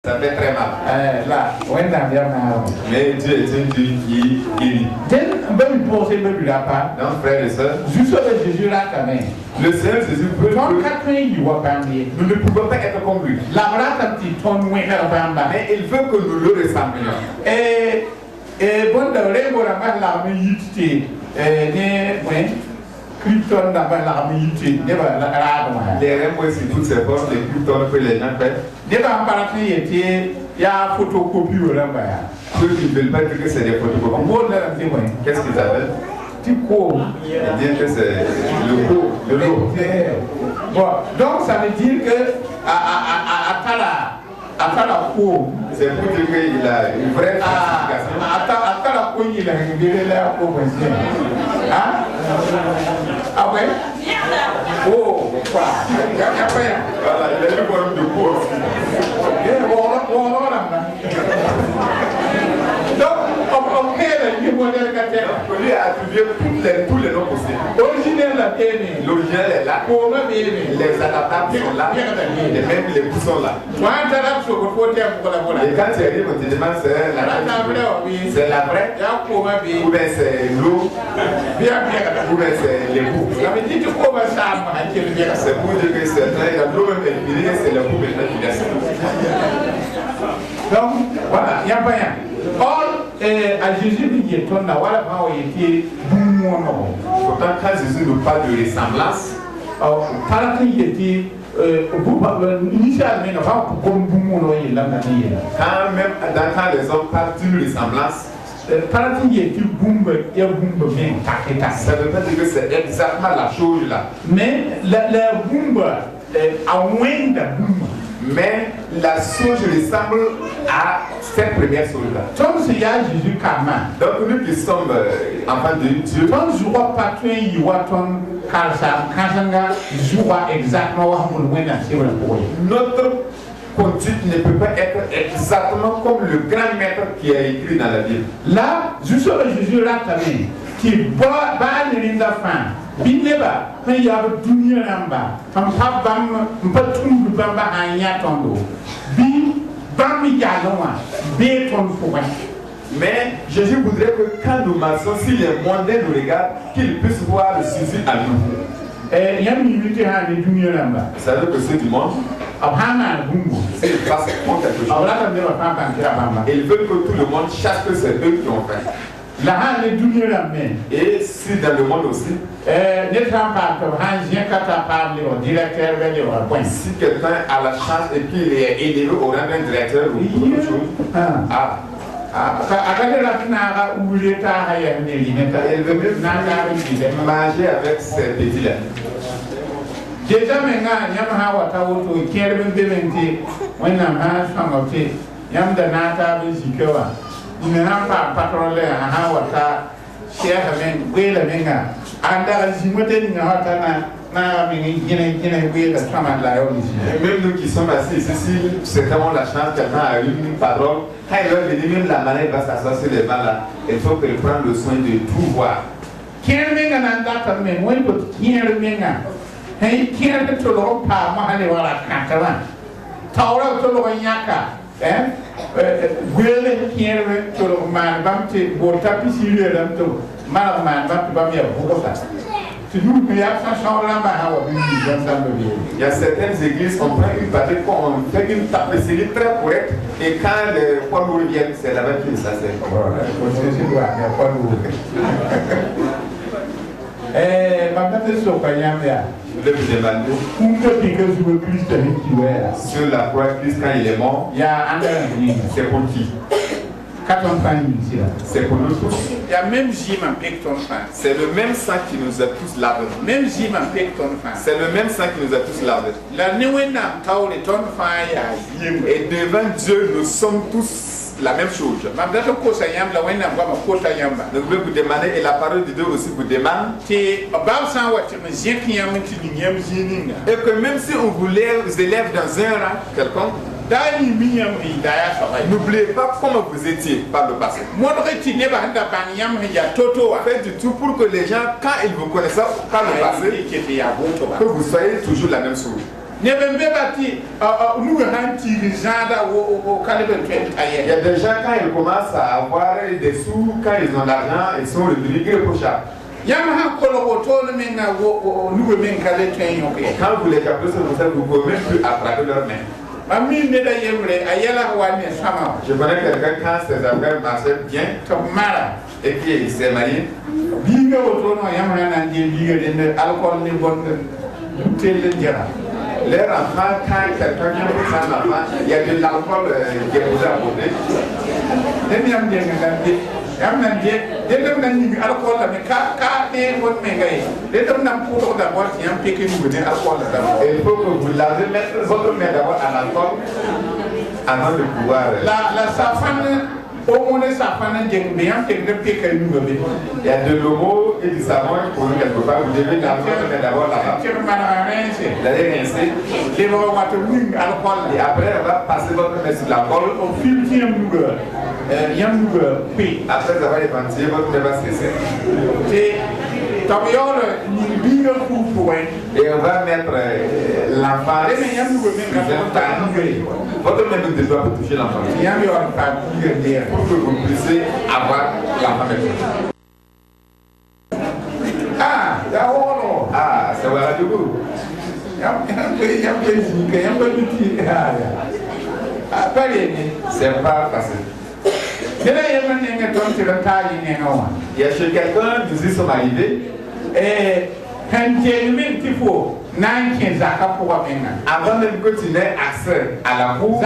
Ça fait très mal. Là, on est dans bien mal. Mais Dieu est un Dieu qui guérit. Donc, frères et sœurs, le Seigneur Jésus peut. Nous ne pouvons pas être comme lui. Mais il veut que nous le ressemblions. Les rêves aussi, toutes ces formes, les kryptones que les gens font. Ceux qui ne veulent pas dire que c'est des photocopies. Qu'est-ce qu'ils appellent? Ils disent que c'est le pot, de l'eau. Bon, donc ça veut dire que c'est pour dire qu'il a une vraie ah ouais? Oh, quoi? Voilà, il a une forme de pot. Donc, on lui a attribué tous les noms possibles. L'original est là. Les adaptables sont là. Et même les bouts sont là. Et quand tu arrives, on te demande c'est la vraie, ou bien c'est l'eau, ou bien c'est les bouts. C'est pour dire que c'est l'eau même éliminée, c'est le bout maintenant qui reste. Donc, voilà, il n'y a pas rien. Or, à Jésus, il y a ton voilà, pourtant, quand Jésus nous parle de ressemblance, quand même quand les hommes parlent d'une ressemblance, ça veut pas dire que c'est exactement la chose là. Mais la boumbe a moins de boumbe. Mais la chose ressemble à cette première chose-là. Donc nous qui sommes enfants de Dieu, notre conduite ne peut pas être exactement comme le grand maître qui a écrit dans la Bible. Là, Jésus qui bat la fin. Bineba, quand il y a le dunia namba, quand pas tout le bamba à yatondo, bambi yaloa, béton pour. Mais Jésus voudrait que quand nous marchons, si les mondains nous regardent, qu'ils puissent voir le sujet à nous. Il y a une unité à le dunia namba. Ça veut dire que ceux du monde, c'est parce qu'ils font quelque chose. Et ils veulent que tout le monde sache que c'est eux qui ont fait. Et si dans le monde aussi, si quelqu'un a la chance et qu'il est élevé au rang d'un directeur ou autre chose, elle veut même manger avec ses petits-là. Déjà maintenant, Yamaha Watawoto, Kerben Bementi, when I'm hands Yam the Nata Zikawa. Il n'y a pas patron à Hawata, cher avec Wélaminga, and there is Moten Hatana, même nous qui sommes assis ici, c'est vraiment la chance quelqu'un a eu une parole. Quand il va venir, même la manette va s'asseoir sur les bancs là, il faut qu'elle prenne le soin de tout voir. Kerminga Nandata, mais moi, Kerminga. Hey, Kerminga to Lord Pa, Mahalewa Kataran. Taura to Loyaka. Gwele kiere to man bamte bota pisiri lamto man bamte bamia bokosa. Tu nous mais ça change là bas il y a certaines églises on prend une partie on fait une tapisserie très correcte et quand les poids lourds viennent c'est là-bas qu'ils s'asseyent. Je voulais vous demander sur la croix Christ quand il est mort, c'est pour qui? C'est pour nous tous. C'est le même sang qui nous a tous lavés. C'est le même sang qui nous a tous lavés. Et devant Dieu, nous sommes tous la même chose. Donc je vais vous demander, et la parole de Dieu aussi vous demande, et que même si on vous élève dans un rang quelconque, n'oubliez pas comment vous étiez par le passé. Faites du tout pour que les gens, quand ils vous connaissent par le passé, que vous soyez toujours la même chose. ne ben bebati nous hanti rizada au calibre Il y 20 a des gens, quand ils commencent à avoir des sous, quand ils ont l'argent, ils sont revenus irréprochables. Yamaha Koloboto, le Menga, nous men Kaletrain, Quand vous les captez sur vous, vous ne pouvez même plus attraper leurs mains. Ami Neda Yemre, Ayala Wane Sama, Je connais quelqu'un quand ses affaires marchaient bien Tomara, et qui s'est marié. Biga Otono Yamana, Biga, alcool, ni bonne, tel Jara. Les enfants, quand quelqu'un vient pour ça, il y a de l'alcool qui est posé à côté. Then Yam Jenga, Yamna Jet, they don't need alcohol, and the car, they won't make it. They don't have put on the body and pick it with the alcohol. Il faut que vous lavez votre main d'abord à l'alcool avant de pouvoir. La safane, au moins safane, j'ai bien fait de piquer une bébé. Il y a de l'eau et du savon pour quelque part. Vous devez laver votre main d'abord là-bas. Vous allez rincer. Les gens vont te mouiller alcool. Et après, on va passer votre main sur l'alcool. Au fil du temps, puis après avoir éventué, votre main va cesser. Et on va mettre l'enfant votre main ne doit pas toucher l'enfant pour que vous puissiez avoir l'enfant maintenant. Ah, c'est voilà du coup. C'est pas facile. Il y a chez quelqu'un, nous y sommes arrivés. Avant même que tu n'aies accès à la cour,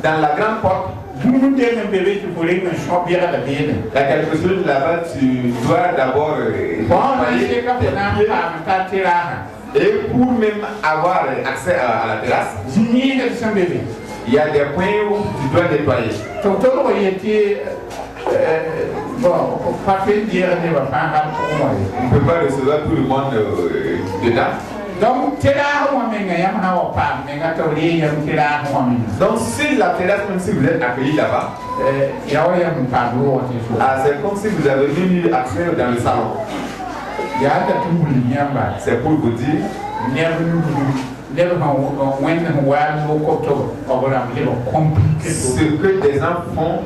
dans la grande porte, il y a quelque chose là-bas, tu dois d'abord et pour même avoir accès à la terrasse, il y a des points où tu dois nettoyer. Bon, pas fait dire ne va pas on ne peut pas recevoir tout le monde dedans. Donc, donc si la terrasse, même si vous êtes accueilli là-bas, c'est comme si vous avez eu accès dans le salon. C'est pour vous dire ce que des gens font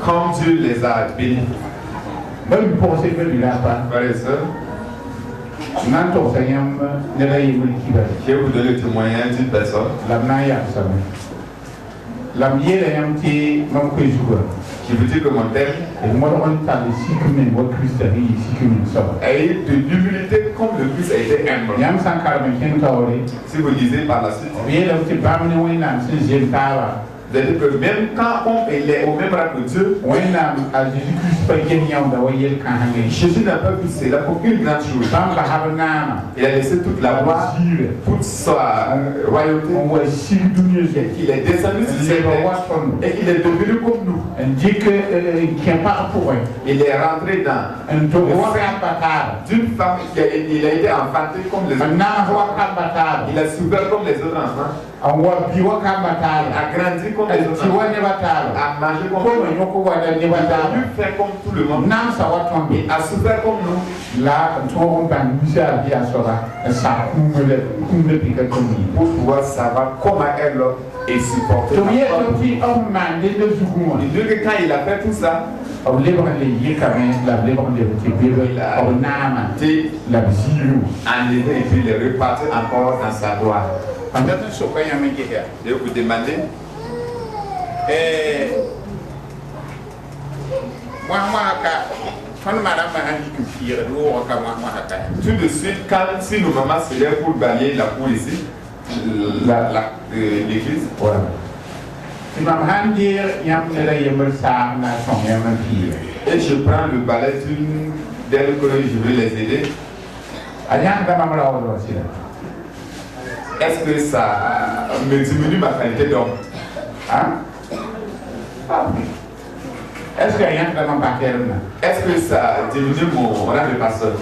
comme Dieu les a bénis. Même pour ces là Frères et sœurs, je vais vous donner le témoignage d'une personne qui vous dit que mon thème a eu de l'humilité comme le Christ a été humble. Si vous lisez par la suite, c'est-à-dire que même quand il est au même rang que Dieu, Jésus n'a pas vu cela pour une grande chose. Il a laissé toute la gloire, toute sa royauté, et qu'il est descendu sur cette terre, et qu'il est devenu comme nous. Il est rentré dans d'une femme qui a été enfantée comme les autres. Il a souffert comme les autres enfants. A grandi comme les autres enfants. A mangé comme tout le monde. Il a dû faire comme tout le monde. Il a souffert comme nous. Pour pouvoir savoir comment elle est supportée. Il dit que quand il a fait tout ça, il a enlevé et puis il est reparti encore dans sa gloire. Je vais vous demander. Tout de suite, si nos mamans se lèvent pour balayer la cour ici, l'église, et je prends le balai d'elles que je vais les aider. Est-ce que ça me diminue ma qualité d'homme? Est-ce que ça diminue mon rang de pasteur?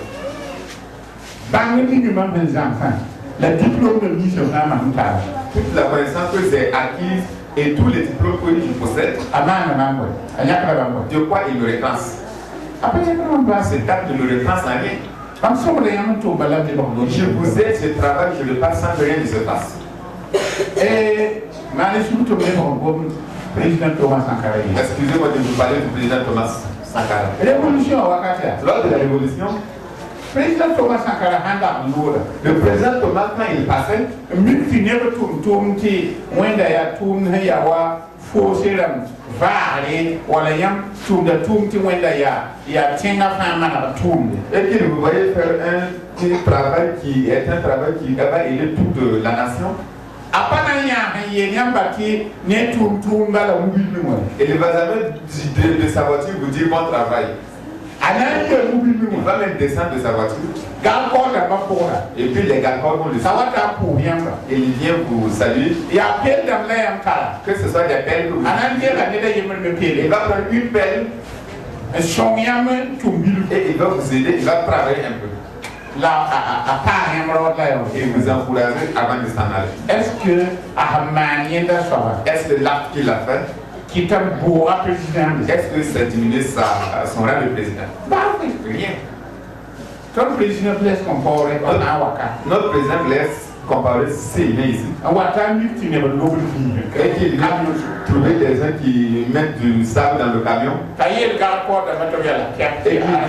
Le diplôme de mission, toute la connaissance que j'ai acquise et tous les diplômes que je possède, de quoi il me répense? Cet acte ne me répense en rien. Je vous aide, je travaille, je ne passe sans que rien ne se passe. Excusez-moi de vous parler du président Thomas Sankara. Lors de la révolution, le président Thomas, quand il passait, et qu'il vous voyez faire un travail qui est un travail qui va aider toute la nation. Et il va jamais de sa voiture vous dire bon travail. Il va même descendre de sa voiture. Et puis les gars vont le suivre. Et il vient vous saluer. Que ce soit des pelles que vous... Il va prendre une pelle. Et il va vous aider, il va travailler un peu. Et vous encourager avant de s'en aller. Est-ce que l'acte qu'il a fait, est-ce que ça diminue son rang de président? Rien. Notre président laisse comparer s'il vient ici. Et qu'il a trouvé des gens qui mettent du sable dans le camion. Et qui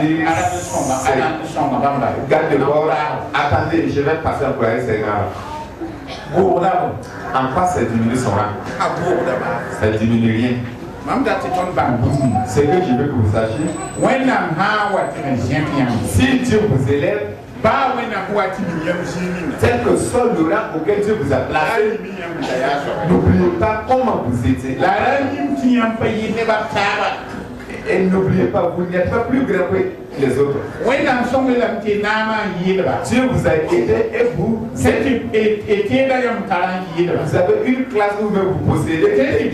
dit, garde de bord, attendez, je vais passer à encourager ces gars. En quoi ça diminue son rang? Ça ne diminue rien. C'est que je veux que vous sachiez. Si Dieu vous élève, tel que soit le rang auquel Dieu vous a placé, n'oubliez pas comment vous étiez. Et n'oubliez pas, vous n'êtes pas plus grand que les autres. Dieu vous a aidé et vous avez une classe où vous possédez. Et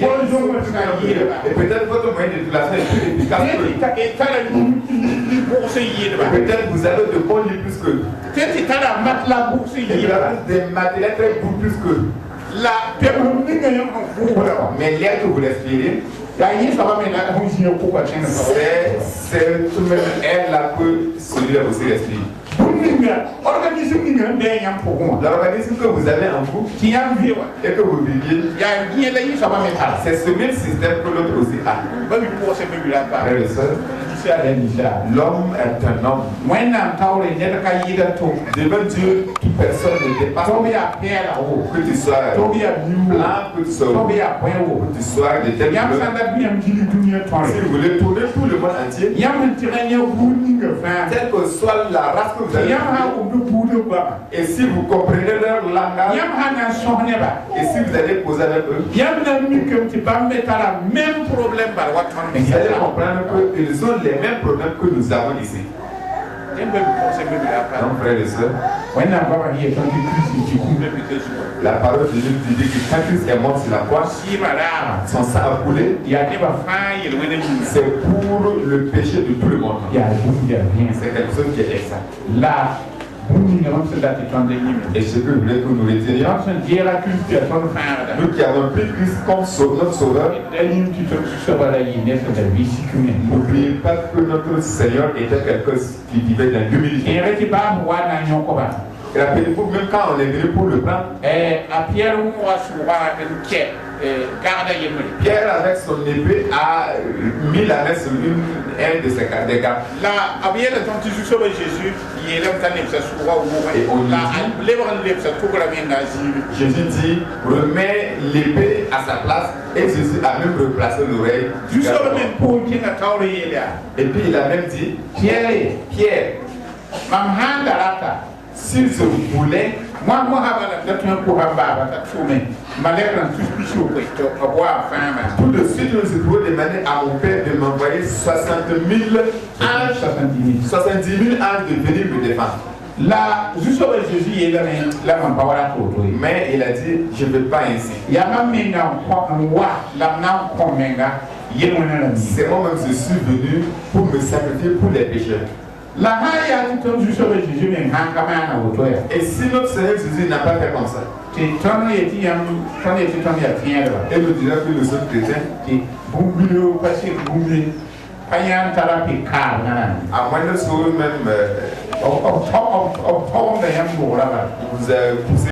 peut-être votre moyen d'éducation est plus efficace que peut-être vous avez de bons livres plus que et vous avez des matériels très beaux plus que mais l'air que vous respirez, c'est tout de même elle là que celui-là aussi respire. L'organisme que vous avez en vous et que vous viviez, c'est ce même système que l'autre aussi a. Frères et sœurs, l'homme est un homme. Devant Dieu, toute personne ne dépasse. Que tu sois blanc, que tu sois rouge, que tu sois de telle couleur. Si vous voulez tourner tout le monde entier, quelle que soit la race que vous avez, et si vous comprenez leur langage, et si vous allez poser avec eux, vous allez comprendre qu'ils ont les mêmes problèmes que nous avons ici. Donc, frères et sœurs, la parole de Dieu dit que quand Christ est mort sur la croix, son sang a coulé, c'est pour le péché de tout le monde. C'est quelque chose qui est exact. Et ce que je voulais que nous retenions, nous qui avons pris Christ comme notre sauveur, n'oubliez pas que notre Seigneur était quelqu'un qui vivait dans l'humilité. Rappelez-vous, même quand on est venu pour le prendre, Pierre avec son épée a mis la main sur un de ses gardes. Jésus dit, remets l'épée à sa place, et Jésus a même replacé l'oreille. Et puis il a même dit, Pierre, si je voulais, tout de suite, nous pouvons demander à mon père de m'envoyer 70 000 anges de venir me défendre. Mais il a dit, je ne veux pas ainsi. C'est moi-même, je suis venu pour me sacrifier pour les pécheurs. Et si notre Seigneur Jésus n'a pas fait comme ça, et nous dirons que nous sommes chrétiens, à moins de sauver même b pɔgem da yãmb boogrã ba vous poussez